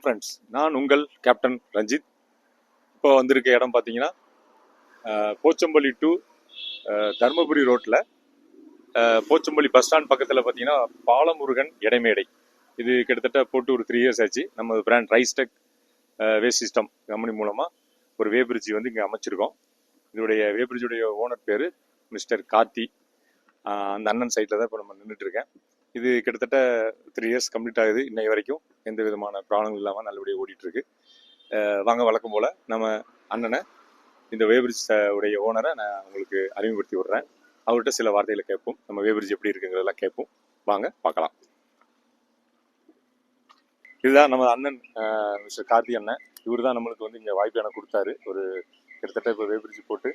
Friends, நான் உங்கள் captain Ranjith. இப்போ வந்திருக்க இடம் பார்த்தீங்கன்னா போச்சம்பள்ளி டு தர்மபுரி ரோட்டில் போச்சம்பள்ளி பஸ் ஸ்டாண்ட் பக்கத்தில் பார்த்தீங்கன்னா பாலமுருகன் இடைமேடை. இது கிட்டத்தட்ட போட்டு ஒரு 3 இயர்ஸ் ஆச்சு. நம்ம பிராண்ட் ரைஸ்டெக் வேஸ்ட் சிஸ்டம் கம்பெனி மூலமாக ஒரு வே பிரிட்ஜ் வந்து இங்கே அமைச்சிருக்கோம். இதோடைய வே பிரிட்ஜுடைய ஓனர் பேர் மிஸ்டர் கார்த்தி. அந்த அண்ணன் சைட்டில் தான் இப்போ நம்ம நின்றுட்டு இருக்கேன். இது கிட்டத்தட்ட 3 இயர்ஸ் கம்ப்ளீட் ஆகுது. இன்னை வரைக்கும் எந்த விதமான ப்ராப்ளம் இல்லாமல் நல்லபடியாக ஓடிட்டுருக்கு. வாங்க, வழக்கம் போல் நம்ம அண்ணனை, இந்த வேபிரிட்ஜ் உடைய ஓனரை நான் உங்களுக்கு அறிமுகப்படுத்தி விடுறேன். அவர்கிட்ட சில வார்த்தைகளை கேட்போம். நம்ம வேபிரிட்ஜ் எப்படி இருக்குங்கிறதெல்லாம் கேட்போம். வாங்க பார்க்கலாம். இதுதான் நம்ம அண்ணன் மிஸ்டர் கார்த்தி அண்ணன். இவர் தான் நம்மளுக்கு வந்து இங்கே வாய்ப்பு எனக்கு கொடுத்தாரு. ஒரு கிட்டத்தட்ட இப்போ வேபிரிட்ஜ் போட்டு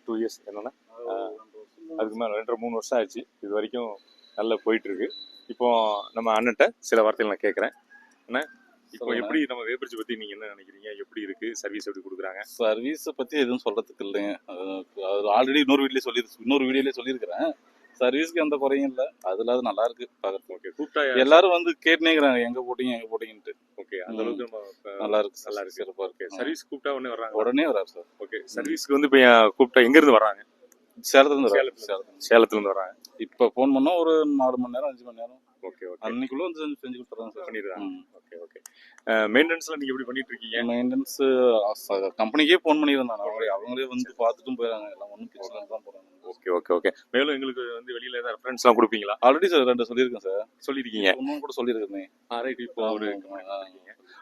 2 இயர்ஸ் என்னன்னா அதுக்கு மேலே 2-3 வருஷம் ஆயிடுச்சு. இது வரைக்கும் நல்லா போயிட்டு இருக்கு. இப்போ நம்ம அண்ணன்ட்ட சில வார்த்தைகள் நான் கேட்குறேன். அண்ணா, இப்போ எப்படி நம்ம வேபிரிட்ஜ் பற்றி நீங்கள் என்ன நினைக்கிறீங்க? எப்படி இருக்கு சர்வீஸ், எப்படி கொடுக்குறாங்க? சர்வீஸை பற்றி எதுவும் சொல்கிறதுக்கு இல்லைங்க. அது ஆல்ரெடி இன்னொரு வீடியோலேயே சொல்லியிருக்கிறேன். சர்வீஸ்க்கு எந்த குறையும் இல்லை. அதில் அது நல்லா இருக்கு பார்க்கறதுக்கு. ஓகே, கூப்பிட்டா எல்லாரும் வந்து கேட்டுனேங்கிறாங்க எங்கே போட்டீங்கன்ட்டு. ஓகே, அந்த அளவுக்கு நம்ம நல்லா இருக்கு சிறப்பாக இருக்கு. சர்வீஸ் கூப்பிட்டா உடனே வராரு சார். ஓகே, சர்வீஸ்க்கு வந்து இப்போ கூப்பிட்டா எங்கேருந்து வராங்க? சேலத்துலேருந்து வராங்க. இப்போ ஃபோன் பண்ணால் ஒரு 4 மணி நேரம் 5 மணி நேரம் ஓகே அன்னைக்குள்ள வந்து செஞ்சு கொடுத்துறாங்க சார். பண்ணிடுறாங்க. Okay okay. மெயின்டெனன்ஸ்லாம் நீங்கள் எப்படி பண்ணிட்டு இருக்கீங்க? மெயின்டெனன்ஸ் கம்பெனிக்கே ஃபோன் பண்ணியிருந்தாங்க. அவங்களே வந்து பார்த்துட்டும் போயிடறாங்க. எல்லாம் ஒன்றும் பிரச்சனை தான் போகிறாங்க. Okay okay okay. மேலும் எங்களுக்கு வந்து வெளியில ஏதாவது ரெஃபரன்ஸ்லாம் கொடுப்பீங்களா? ஆல்ரெடி சார் 2 சொல்லியிருக்கேன் சார். சொல்லியிருக்கீங்க? இன்னும் கூட சொல்லியிருக்கேன். ரைட். இப்போ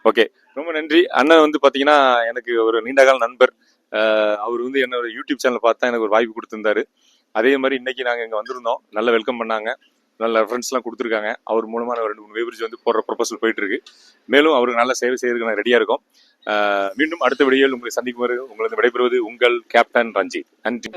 ஓகே, ரொம்ப நன்றி. அண்ணன் வந்து பார்த்தீங்கன்னா எனக்கு ஒரு நீண்டகால நண்பர். அவர் வந்து என்னோட யூடியூப் சேனல் பார்த்தா எனக்கு ஒரு வாய்ப்பு கொடுத்துருந்தாரு. அதே மாதிரி இன்னைக்கு நாங்கள் இங்கே வந்திருந்தோம். நல்ல வெல்கம் பண்ணாங்க. நல்ல ரெஃபரன்ஸ்லாம் கொடுத்துருக்காங்க. அவர் மூலமாக 2-3 வேபிரிட்ஜ் வந்து போடுற ப்ரொபோசல் போயிட்டு இருக்கு. மேலும் அவருக்கு நல்ல சேவை செய்யறதுக்கு நான் ரெடியாக இருக்கோம். மீண்டும் அடுத்த வீடியோவில் உங்களை சந்திக்கும் வரை உங்களது விடைபெறுவது உங்கள் கேப்டன் ரஞ்சித். நன்றி.